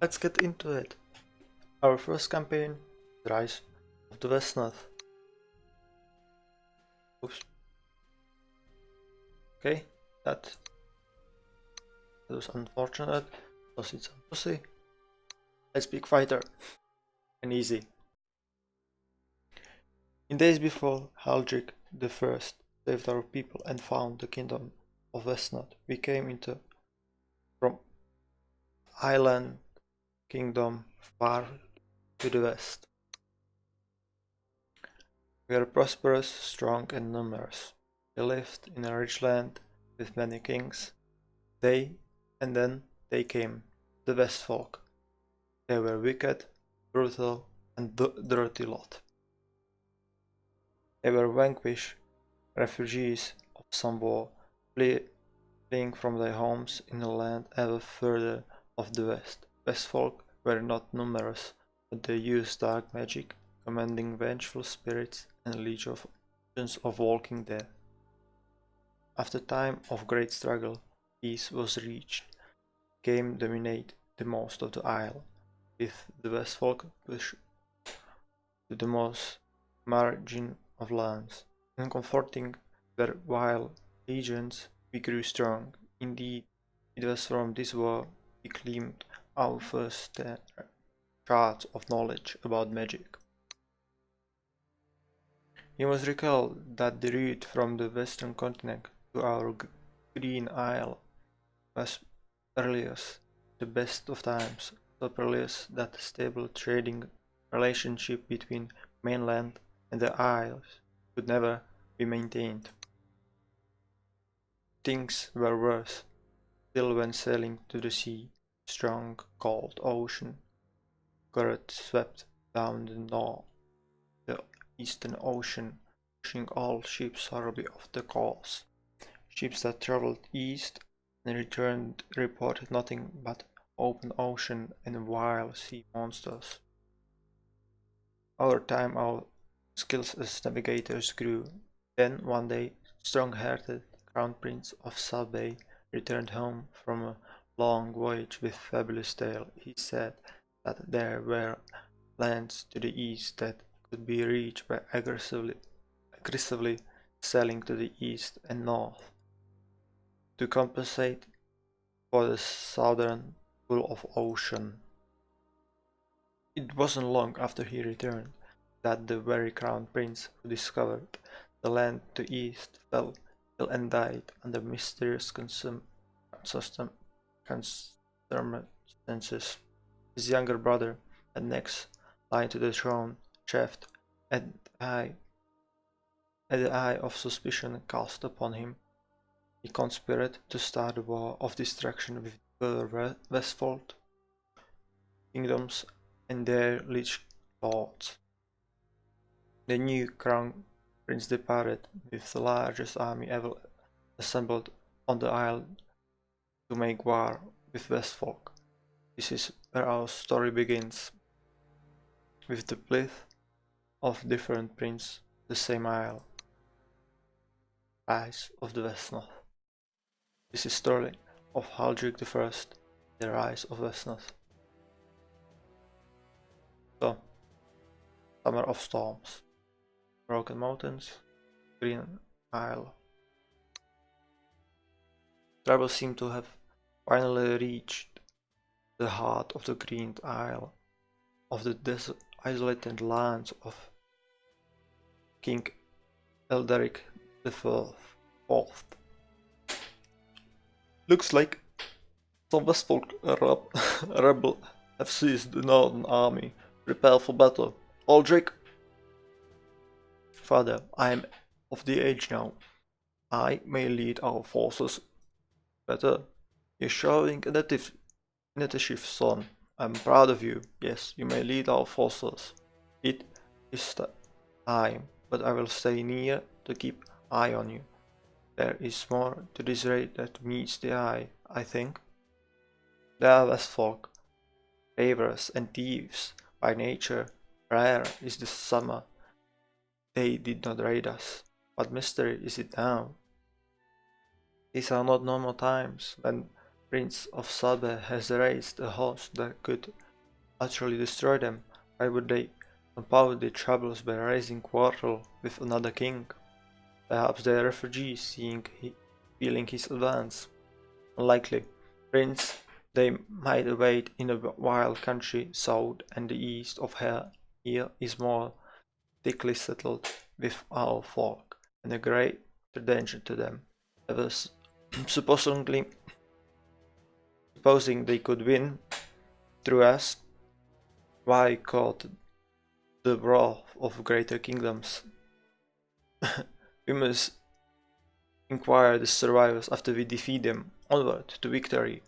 let's get into it. Our first campaign, the Rise of the Wesnoth. Oops. Okay, that was unfortunate, because it's a pussy. Let's pick fighter, and easy. In days before Haldric the First saved our people and found the kingdom of Wesnoth, we came into from island kingdom far to the west. We are prosperous, strong, and numerous. We lived in a rich land with many kings. And then they came, the Westfolk. They were wicked, brutal, and dirty lot. They were vanquished refugees of some war, fleeing from their homes in a land ever further of the west. Westfolk were not numerous, but they used dark magic, commanding vengeful spirits and legions of walking dead. After time of great struggle, peace was reached. Game dominated the most of the isle, with the Westfolk pushed to the most margin of lands. In comforting their wild legions, we grew strong. Indeed, it was from this war we claimed our first shards of knowledge about magic. You must recall that the route from the western continent to our green isle was perilous, the best of times, so perilous that a stable trading relationship between mainland and the isles could never be maintained. Things were worse still when sailing to the sea. Strong, cold ocean current swept down the eastern ocean, pushing all ships horribly off the course. Ships that traveled east and returned reported nothing but open ocean and wild sea monsters. Over time our skills as navigators grew. Then one day, strong-hearted Crown Prince of Sabay returned home from a long voyage with fabulous tale. He said that there were lands to the east that could be reached by aggressively sailing to the east and north. To compensate for the southern pull of ocean. It wasn't long after he returned that the very Crown Prince who discovered the land to east fell ill and died under mysterious circumstances. His younger brother, the next line to the throne, chafed at the eye of suspicion cast upon him. He conspired to start a war of destruction with the Westfold kingdoms and their liege lords. The new crown prince departed with the largest army ever assembled on the island to make war with Westfolk. This is where our story begins, with the birth of different princes, the same isle. Rise of the Wesnoth. This is story of Haldric the First, the rise of Wesnoth. So, Summer of Storms, Broken Mountains, Green Isle. Travel seemed to have finally reached the heart of the Green Isle, of the isolated lands of King Elderic the Fourth. Looks like some Westfolk rebel have seized the Northern Army. Prepare for battle. Aldrich! Father, I am of the age now. I may lead our forces better. You're showing initiative, son. I'm proud of you. Yes, you may lead our forces. It is time, but I will stay near to keep eye on you. There is more to this raid that meets the eye, I think. They are Westfolk, ravers and thieves by nature. Rare is the summer. They did not raid us. What mystery is it now? These are not normal times when Prince of Sabe has raised a host that could utterly destroy them. Why would they compound the troubles by raising quarrel with another king? Perhaps they are refugees, feeling his advance. Unlikely. Prince, they might await in a wild country south and the east of here is more thickly settled with our folk, and a greater danger to them. Supposedly, supposing they could win through us, why court the wrath of greater kingdoms? We must inquire the survivors after we defeat them. Onward to victory.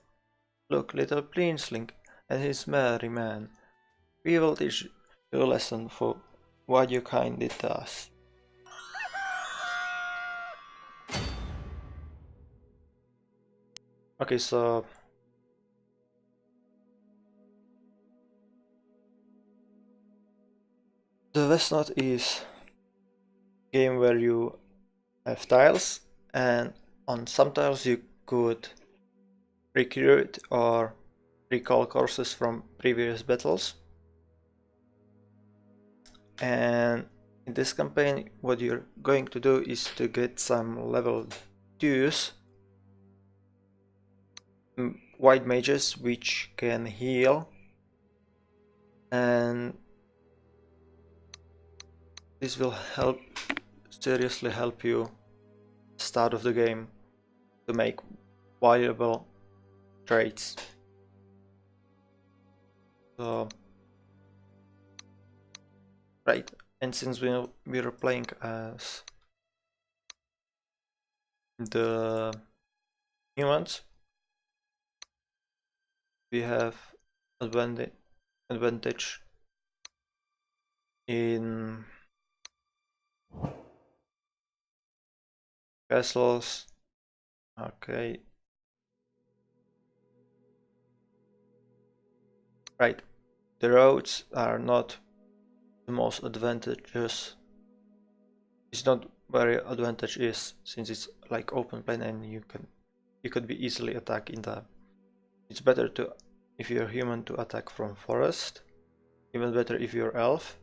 Look, little princeling and his merry man. We will teach you a lesson for what your kind did to us. Okay, so the Wesnoth is a game where you have tiles, and on some tiles you could recruit or recall courses from previous battles. And in this campaign, what you're going to do is to get some level 2s, white mages which can heal, and this will seriously help you start of the game to make valuable trades. So, right, and since we're playing as the humans, we have advantage in castles. Okay, right, the roads are not the most advantageous. It's not very advantageous since it's like open plain and you could be easily attacked in the. It's better to, if you're human, to attack from forest. Even better if you're elf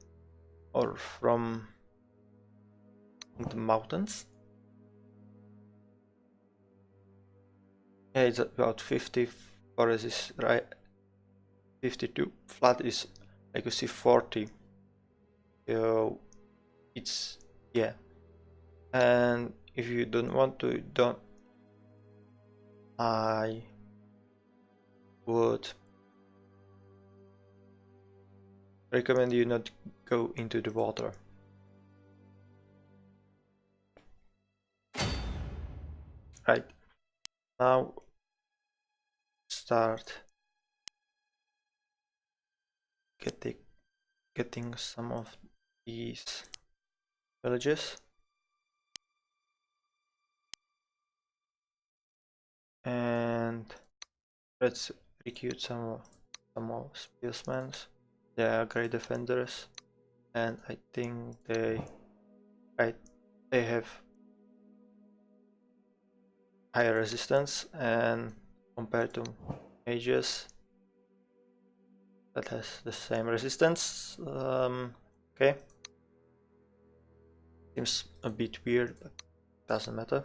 or from the mountains. Yeah, it's about 50. Forest is right 52. Flat is like you see 40. So it's, yeah. And if you don't want to, I would recommend you not go into the water. Right, now start getting some of these villages, and let's recruit some more spearsmen. They are great defenders, and I think they have higher resistance, and compared to mages that has the same resistance. Okay, seems a bit weird, but doesn't matter.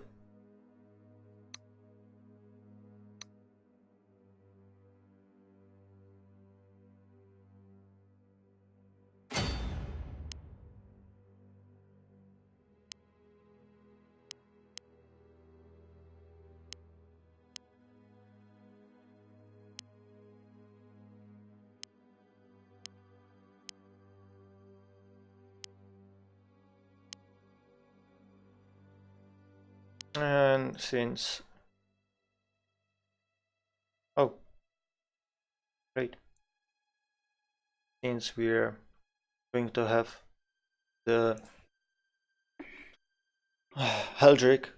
And since, oh great, since we're going to have the Heldrick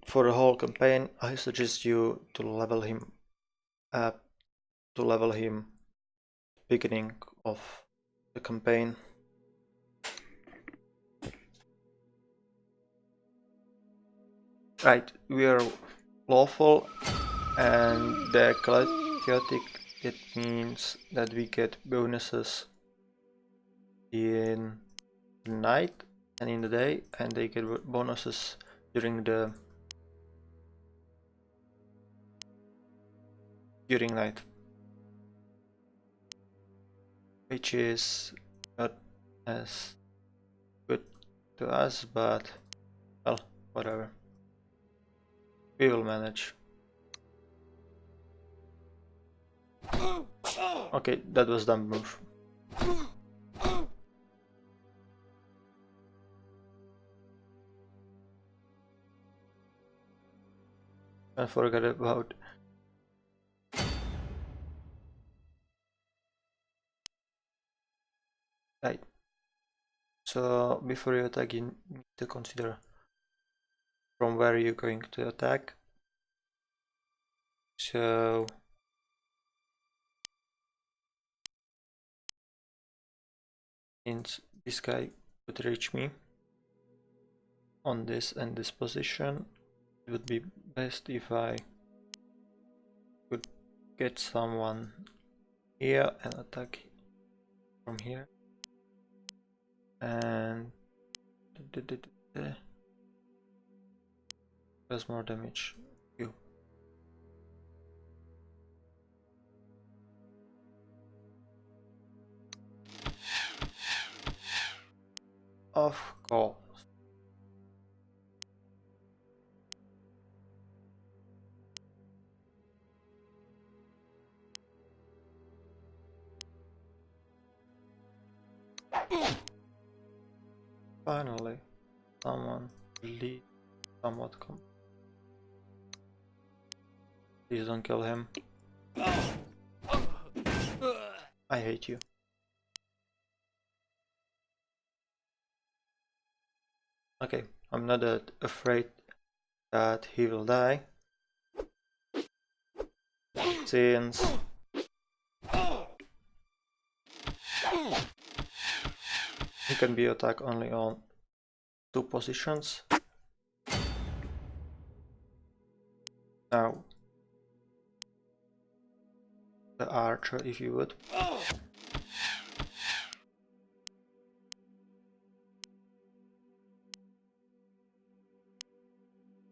for the whole campaign, I suggest you to level him up, beginning of the campaign. Right, we are lawful, And the chaotic, it means that we get bonuses in the night and in the day, and they get bonuses during night, which is not as good to us, but well, whatever, we will manage. Okay, that was dumb move. And forget about right. So before you attack, you need to consider from where you're going to attack. So since this guy could reach me on this and this position, it would be best if I could get someone here and attack from here. And does more damage. You. Of course. Finally, someone lead somewhat come. Please don't kill him. I hate you. Okay, I'm not that afraid that he will die, since he can be attacked only on 2 positions. Now, the archer, if you would.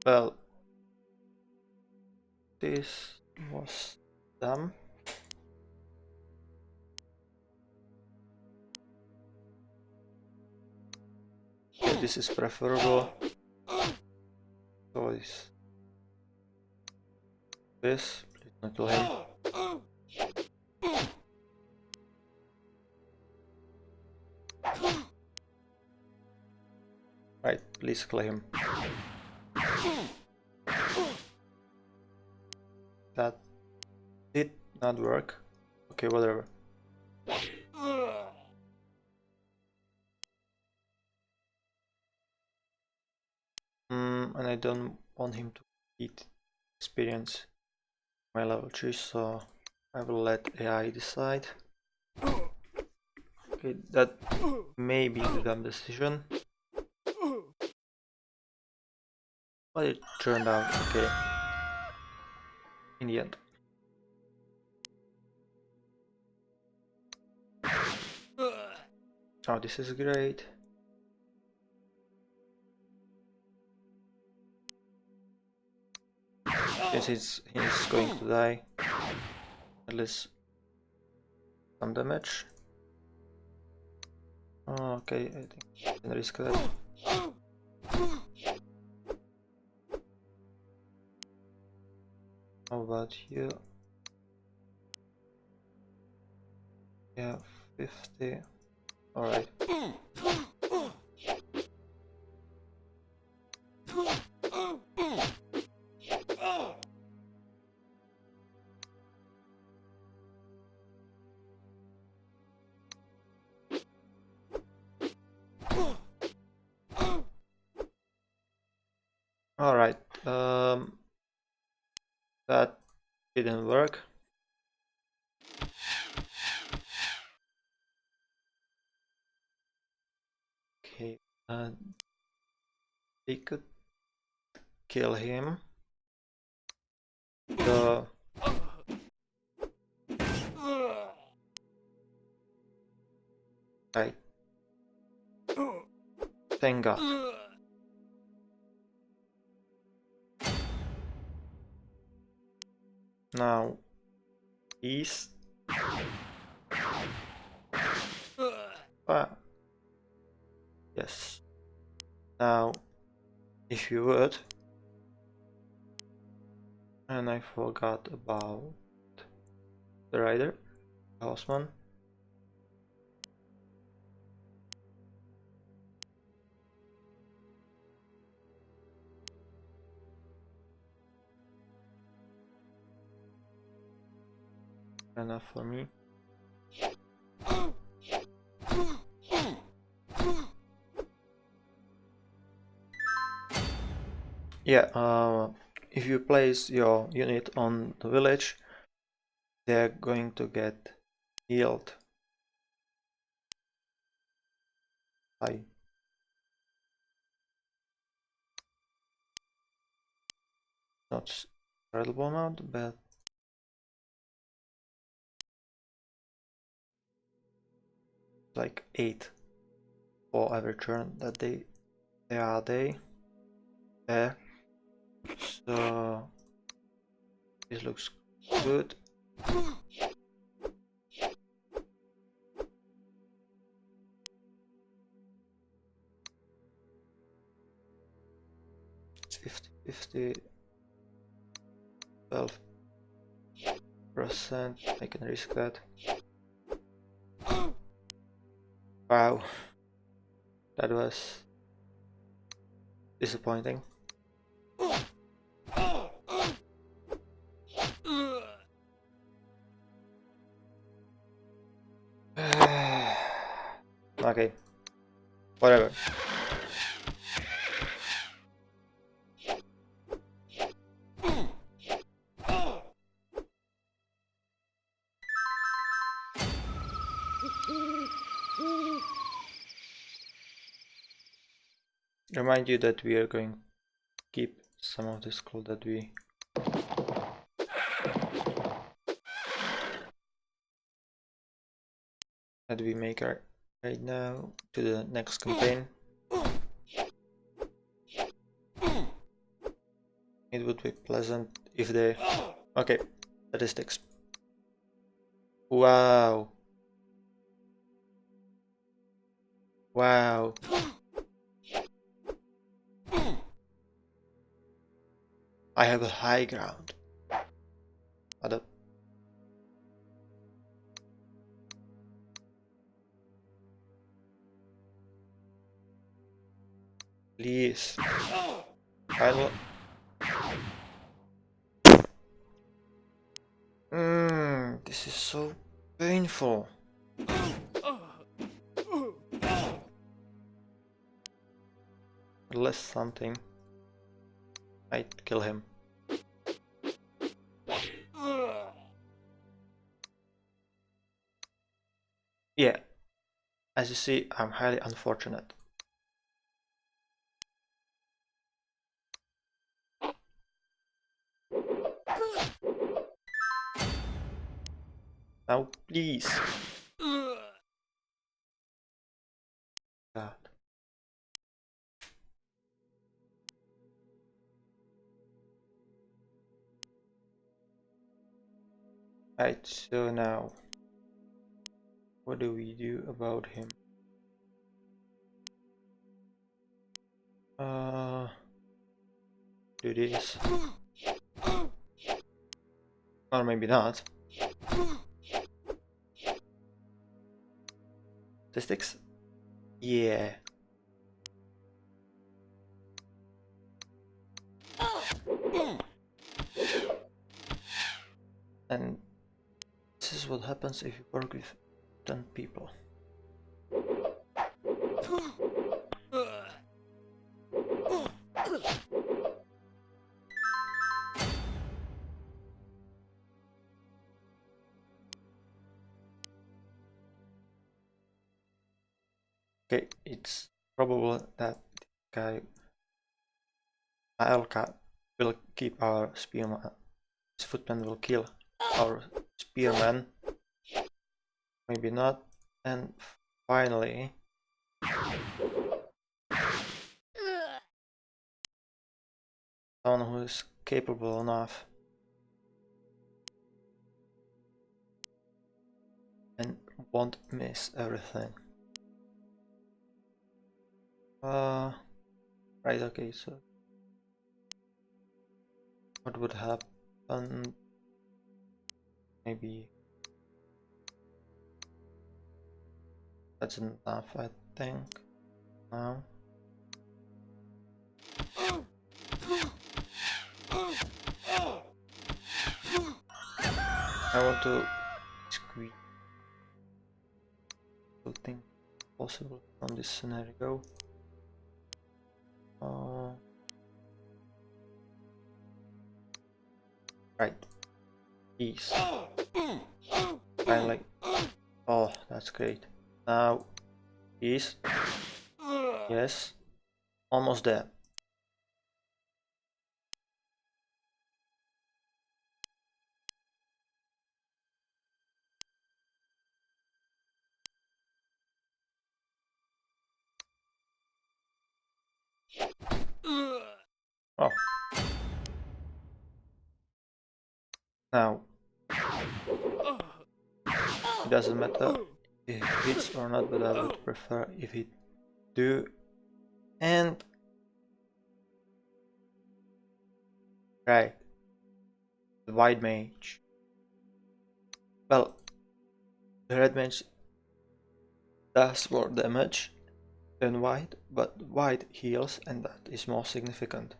Well, this was dumb. Okay, this is preferable. So is this. Please not kill him. Right, please kill him. That did not work. Okay, whatever. And I don't want him to eat experience my level 3, so I will let AI decide. Okay, that may be the dumb decision, but it turned out okay in the end. Oh, this is great. Since he's going to die, at least some damage. Oh, okay, I think I can risk that. How about you? Yeah, 50. Alright. Alright, that didn't work. Okay, they could kill him. the right. Thank God. Now east. Ah, yes. Now, if you would, and I forgot about the rider, Houseman. Enough for me. Yeah, if you place your unit on the village, they're going to get healed by not incredible amount, but like 8 for every turn that they are there. So this looks good. It's 50-50, 12%. I can risk that. Wow, that was disappointing. Okay, whatever. Remind you that we are going to keep some of the scroll that we make right now to the next campaign. It would be pleasant if they... Okay, statistics. Wow. Wow. I have a high ground. What up? Please. This is so painful. Unless something might kill him. Yeah, as you see, I'm highly unfortunate. Now, please. God. Right, so now, what do we do about him? Do this. Or maybe not. Statistics? Yeah. And this is what happens if you work with 10 people. Okay, it's probable that the guy Alka will keep our this footman will kill our spearman. Maybe not. And finally, someone who is capable enough and won't miss everything. Right, okay, so what would happen? Maybe that's enough, I think. Now. I want to squeeze something possible from this scenario. Right. Peace. Finally. Oh, that's great. Now, peace. Yes. Almost there. Oh. Now. It doesn't matter if it hits or not, but I would prefer if it do. And right, the white mage. Well, the red mage does more damage than white, but white heals, and that is more significant.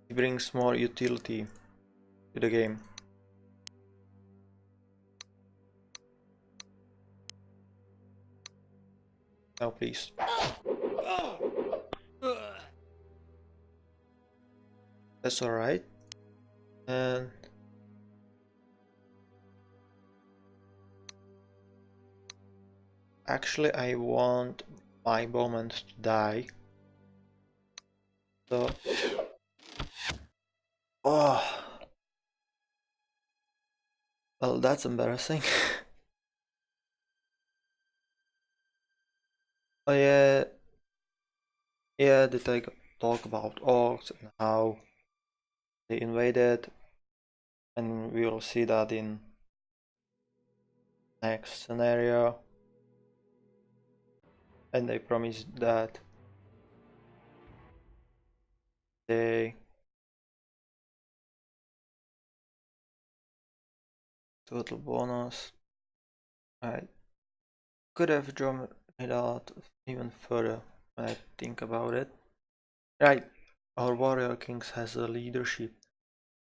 He brings more utility to the game. Now, please. That's alright. And actually, I want my bowman to die. So, oh, well, that's embarrassing. Oh yeah, did I talk about orcs and how they invaded, and we will see that in next scenario. And I promised that they total bonus. I could have drawn it out even further when I think about it. Right, our warrior kings has a leadership,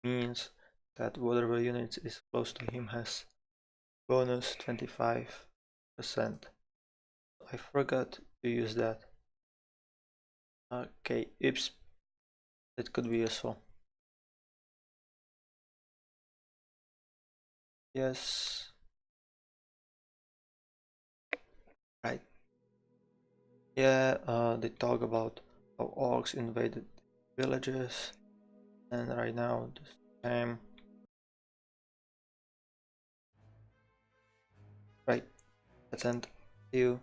means that whatever unit is close to him has bonus 25%. I forgot to use that. Okay, oops, that could be useful. Yes. Right. Yeah, they talk about how orcs invaded villages, and right now this time. Right, let's end. See you.